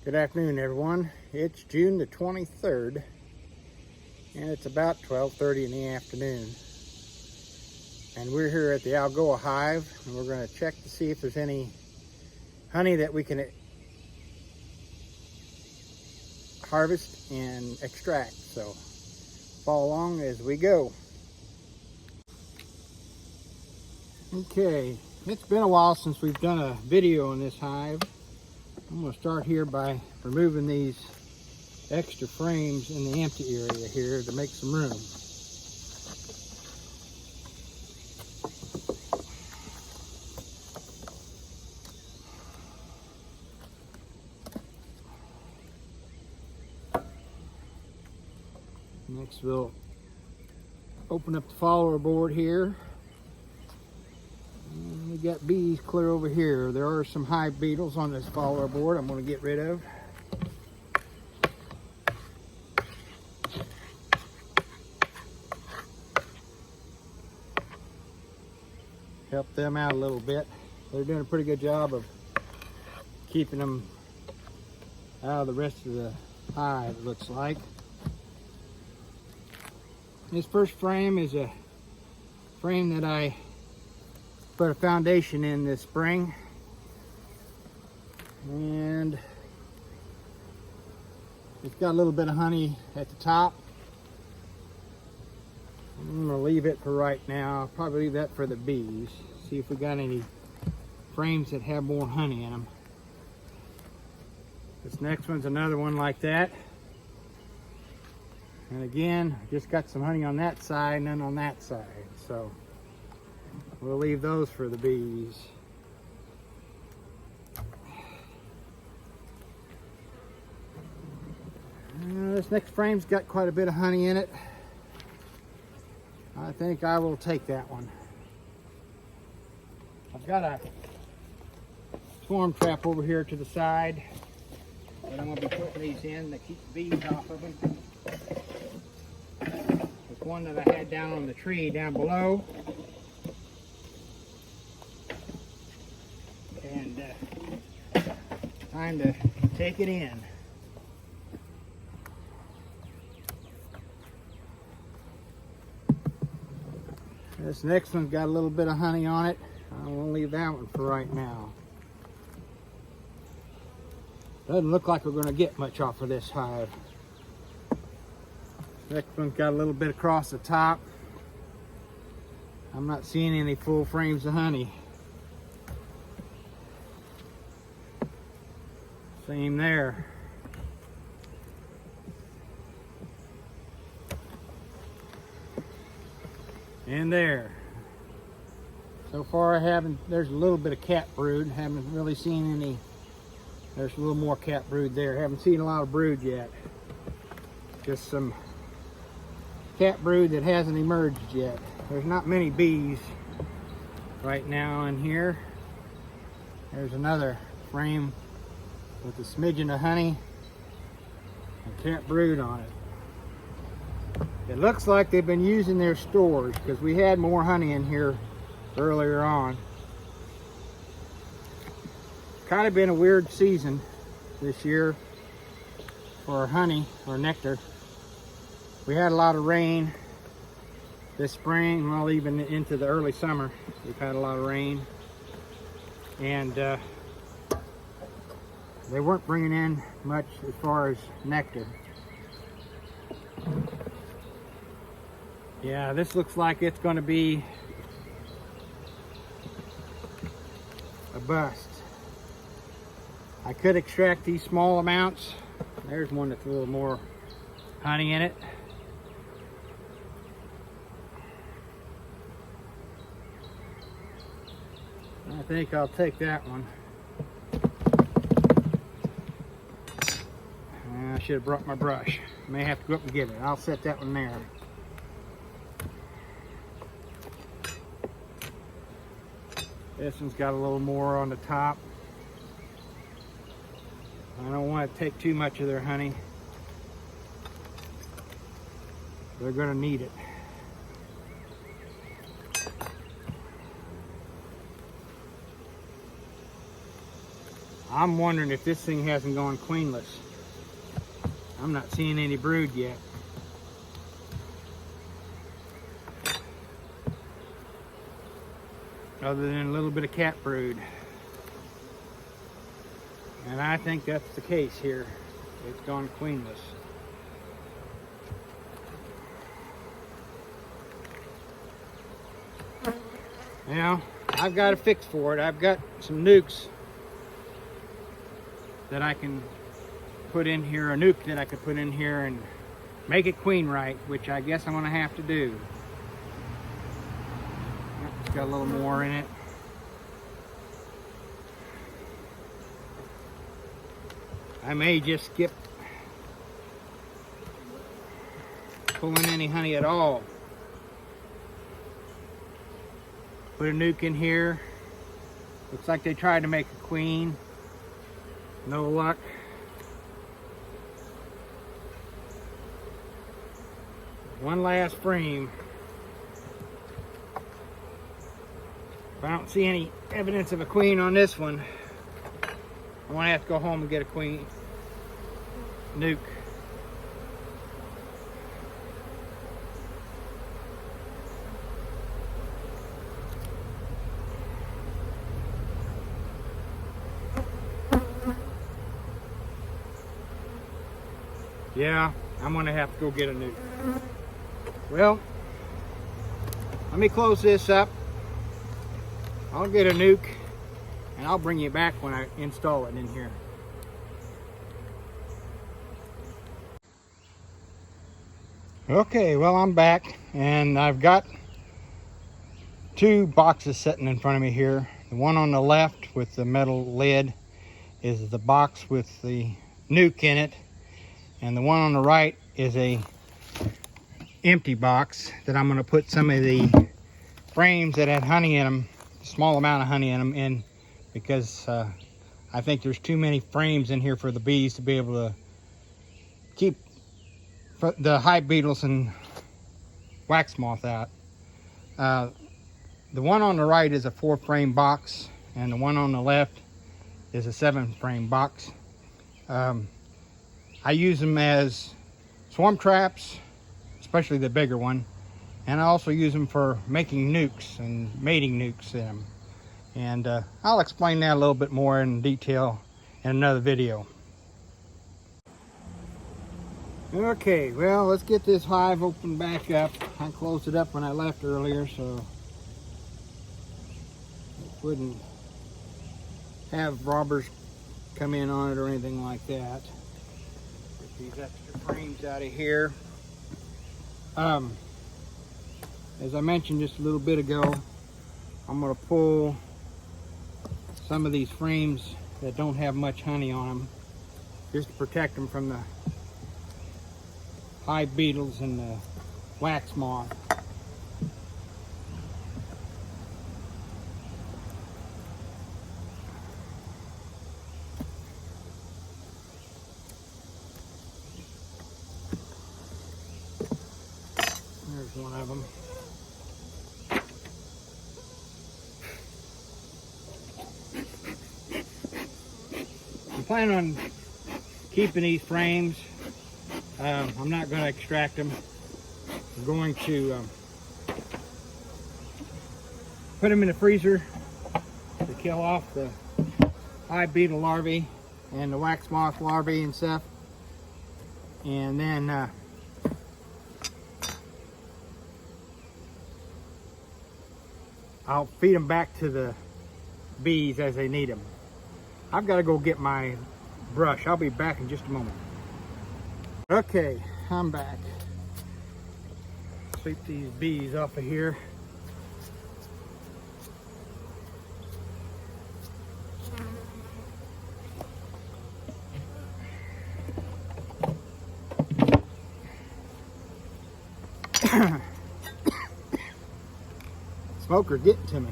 Good afternoon, everyone. It's June the 23rd, and it's about 12:30 in the afternoon. And we're here at the Algoa hive, and we're going to check to see if there's any honey that we can harvest and extract. So follow along as we go. Okay, it's been a while since we've done a video on this hive. I'm going to start here by removing these extra frames in the empty area here to make some room. Next we'll open up the follower board here. And we got bees clear over here. There are some hive beetles on this follower board I'm going to get rid of. Help them out a little bit. They're doing a pretty good job of keeping them out of the rest of the hive, it looks like. This first frame is a frame that I put a foundation in this spring, and it's got a little bit of honey at the top. I'm going to leave it for right now. I'll probably leave that for the bees. See if we got any frames that have more honey in them. This next one's another one like that. And again, just got some honey on that side and none on that side. So we'll leave those for the bees. This next frame's got quite a bit of honey in it. I think I will take that one. I've got a swarm trap over here to the side that I'm going to be putting these in to keep the bees off of them. There's one that I had down on the tree down below. And time to take it in. This next one's got a little bit of honey on it. I'm going to leave that one for right now. Doesn't look like we're going to get much off of this hive. Next one's got a little bit across the top. I'm not seeing any full frames of honey. Same there. And there. So far I haven't, there's a little bit of cat brood. Haven't really seen any. There's a little more cat brood there. Haven't seen a lot of brood yet. Just some cat brood that hasn't emerged yet. There's not many bees right now in here. There's another frame with a smidgen of honey and cat brood on it. It looks like they've been using their stores because we had more honey in here earlier on. Kind of been a weird season this year for honey or nectar. We had a lot of rain this spring, well, even into the early summer. We've had a lot of rain, and they weren't bringing in much as far as nectar. Yeah, this looks like it's going to be a bust. I could extract these small amounts. There's one that's a little more honey in it. I think I'll take that one. I should have brought my brush. May have to go up and get it. I'll set that one there. This one's got a little more on the top. I don't want to take too much of their honey. They're going to need it. I'm wondering if this thing hasn't gone queenless. I'm not seeing any brood yet. Other than a little bit of cat brood. And I think that's the case here. It's gone queenless. Now, I've got a fix for it. I've got some nukes that I can put in here, a nuke that I could put in here and make it queen right, which I guess I'm gonna have to do. It's got a little more in it. I may just skip pulling any honey at all. Put a nuke in here. Looks like they tried to make a queen. No luck. One last frame. If I don't see any evidence of a queen on this one, I'm gonna have to go home and get a queen nuke. Yeah, I'm gonna have to go get a nuke. Well, let me close this up. I'll get a nuke and I'll bring you back when I install it in here. Okay, well, I'm back and I've got two boxes sitting in front of me here. The one on the left with the metal lid is the box with the nuke in it, and the one on the right is a empty box that I'm going to put some of the frames that had honey in them, a small amount of honey in them, in, because I think there's too many frames in here for the bees to be able to keep the hive beetles and wax moth out. The one on the right is a 4-frame box, and the one on the left is a 7-frame box. I use them as swarm traps, especially the bigger one, and I also use them for making nukes and mating nukes in them. And I'll explain that a little bit more in detail in another video. Okay, well, let's get this hive opened back up. I closed it up when I left earlier, so it wouldn't have robbers come in on it or anything like that. Get these extra frames out of here. As I mentioned just a little bit ago, I'm going to pull some of these frames that don't have much honey on them, just to protect them from the hive beetles and the wax moth. There's one of them. I'm planning on keeping these frames. I'm not going to extract them. I'm going to put them in the freezer to kill off the hive beetle larvae and the wax moth larvae and stuff. And then I'll feed them back to the bees as they need them. I've got to go get my brush. I'll be back in just a moment. Okay, I'm back. Sweep these bees off of here. Smoker getting to me.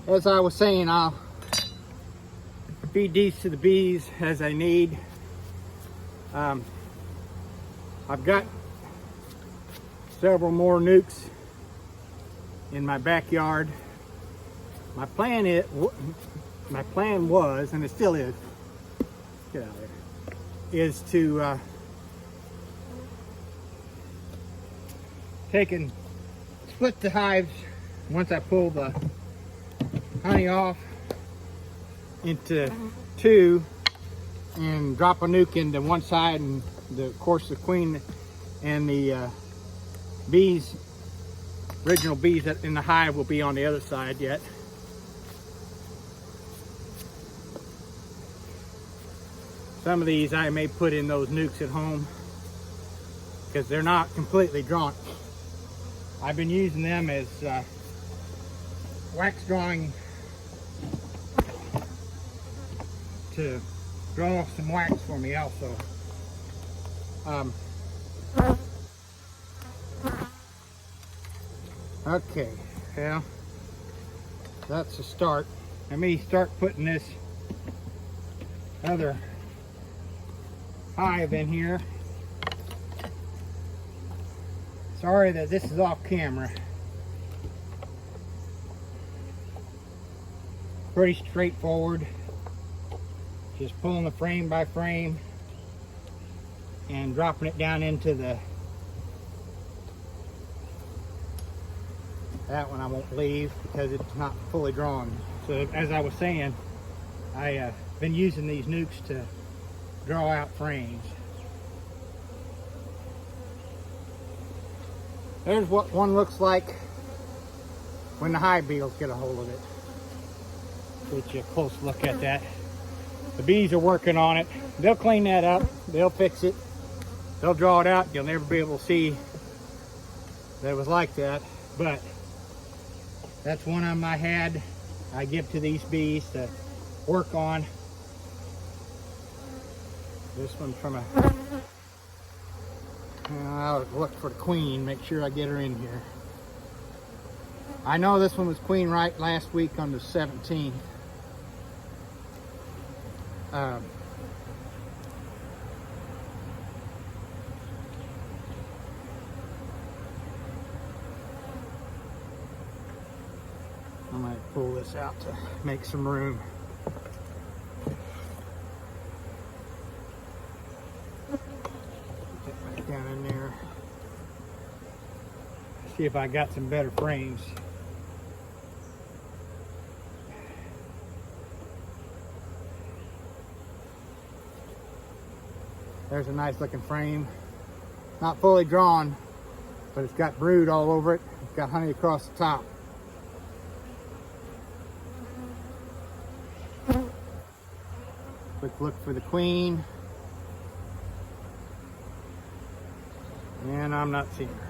As I was saying, I'll feed these to the bees as I need. I've got several more nukes in my backyard. My plan is, my plan was, and it still is, get out of there, is to take and split the hives once I pull the honey off into two and drop a nuke into one side, and of course the queen and the bees, original bees that in the hive, will be on the other side yet. Some of these I may put in those nukes at home because they're not completely drawn. I've been using them as wax drawing to draw some wax for me also. Okay, well, that's a start. Let me start putting this other hive in here. Sorry that this is off camera. Pretty straightforward. Just pulling the frame by frame and dropping it down into the, that one I won't leave because it's not fully drawn. So as I was saying, I've been using these nukes to draw out frames. There's what one looks like when the hive beetles get a hold of it. Get you a close look at that. The bees are working on it. They'll clean that up. They'll fix it. They'll draw it out. You'll never be able to see that it was like that. But that's one of them I had. I give to these bees to work on. This one's from a... I'll look for the queen, make sure I get her in here. I know this one was queen right last week on the 17th. I might pull this out to make some room. Put that back down in there. See if I got some better frames. There's a nice looking frame. Not fully drawn, but it's got brood all over it. It's got honey across the top. Quick look for the queen. And I'm not seeing her.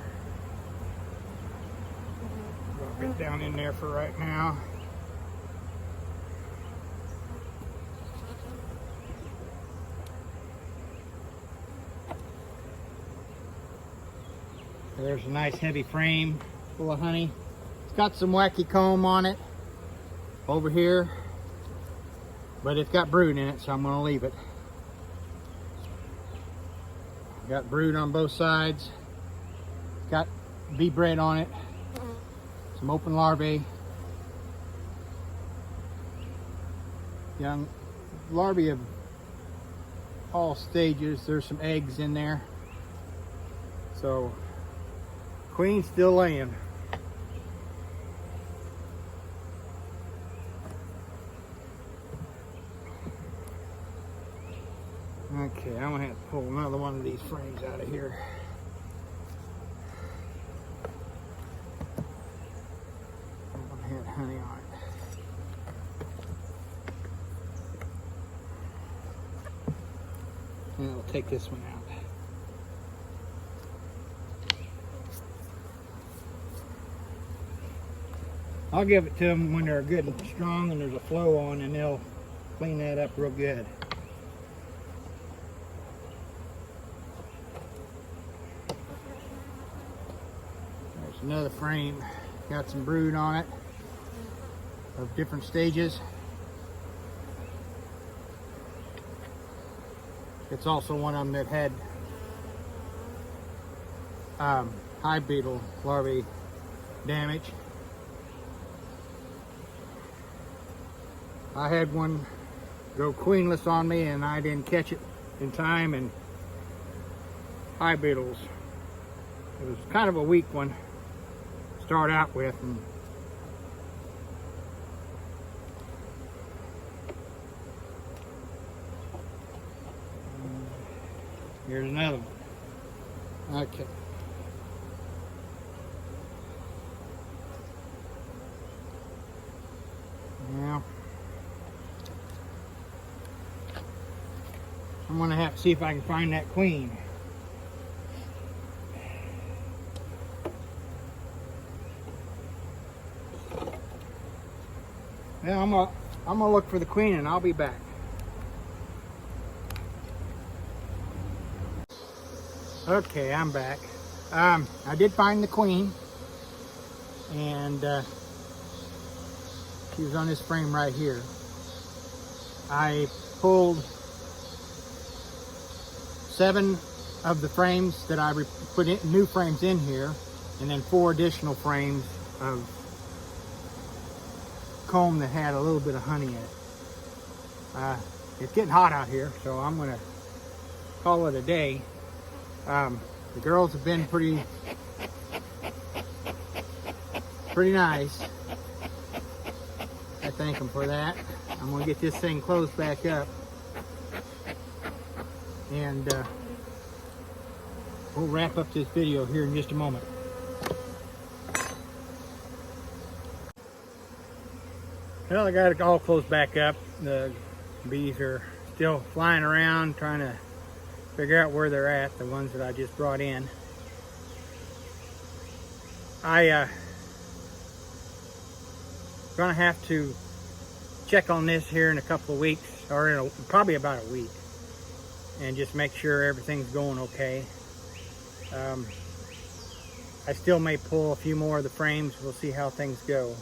Drop it down in there for right now. There's a nice heavy frame full of honey. It's got some wacky comb on it over here, but it's got brood in it, so I'm going to leave it. Got brood on both sides. Got bee bread on it. Some open larvae. Young larvae of all stages. There's some eggs in there. So, queen's still laying. Okay, I'm gonna have to pull another one of these frames out of here. That one had honey on it. And I'll take this one out. I'll give it to them when they're good and strong and there's a flow on, and they'll clean that up real good. There's another frame, got some brood on it of different stages. It's also one of them that had hive beetle larvae damage. I had one go queenless on me and I didn't catch it in time, and hive beetles. It was kind of a weak one to start out with, and here's another one. Okay. Now, I'm going to have to see if I can find that queen. Yeah, I'm gonna look for the queen and I'll be back. Okay, I'm back. I did find the queen, and she was on this frame right here. I pulled 7 of the frames that I put in, new frames in here, and then 4 additional frames of comb that had a little bit of honey in it. It's getting hot out here, so I'm gonna call it a day. The girls have been pretty nice. I thank them for that. I'm gonna get this thing closed back up, and we'll wrap up this video here in just a moment. Well, I got it all closed back up. The bees are still flying around trying to figure out where they're at, the ones that I just brought in. I gonna have to check on this here in a couple of weeks, or in probably about a week, and just make sure everything's going okay. I still may pull a few more of the frames. We'll see how things go.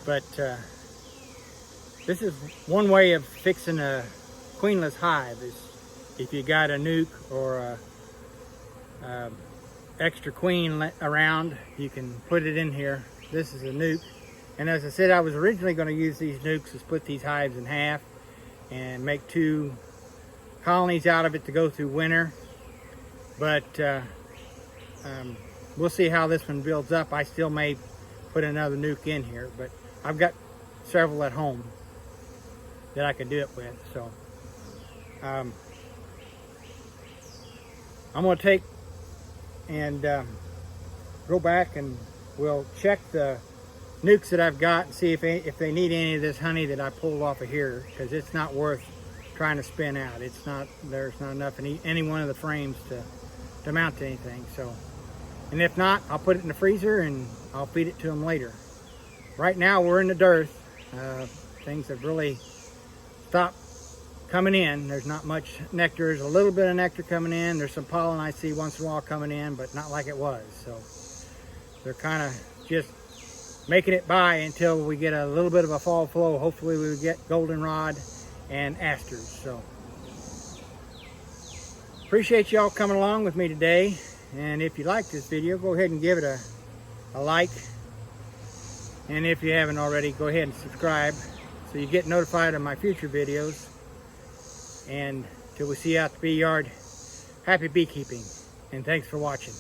But this is one way of fixing a queenless hive, is if you got a nuke or a extra queen around, you can put it in here. This is a nuke. And as I said, I was originally going to use these nukes to split these hives in half and make 2 colonies out of it to go through winter. But we'll see how this one builds up. I still may put another nuke in here, but I've got several at home that I could do it with. So I'm going to take and go back and we'll check the nukes that I've got and see if they need any of this honey that I pulled off of here, because it's not worth trying to spin out. There's not enough in any one of the frames to mount to anything. So, and if not, I'll put it in the freezer and I'll feed it to them later. Right now we're in the dearth. Things have really stopped coming in. There's not much nectar. There's a little bit of nectar coming in. There's some pollen I see once in a while coming in, but not like it was. So they're kind of just making it by until we get a little bit of a fall flow. Hopefully we get goldenrod and asters. So appreciate y'all coming along with me today. And if you like this video, go ahead and give it a like. And if you haven't already, go ahead and subscribe so you get notified of my future videos. And till we see you out the bee yard, happy beekeeping, and thanks for watching.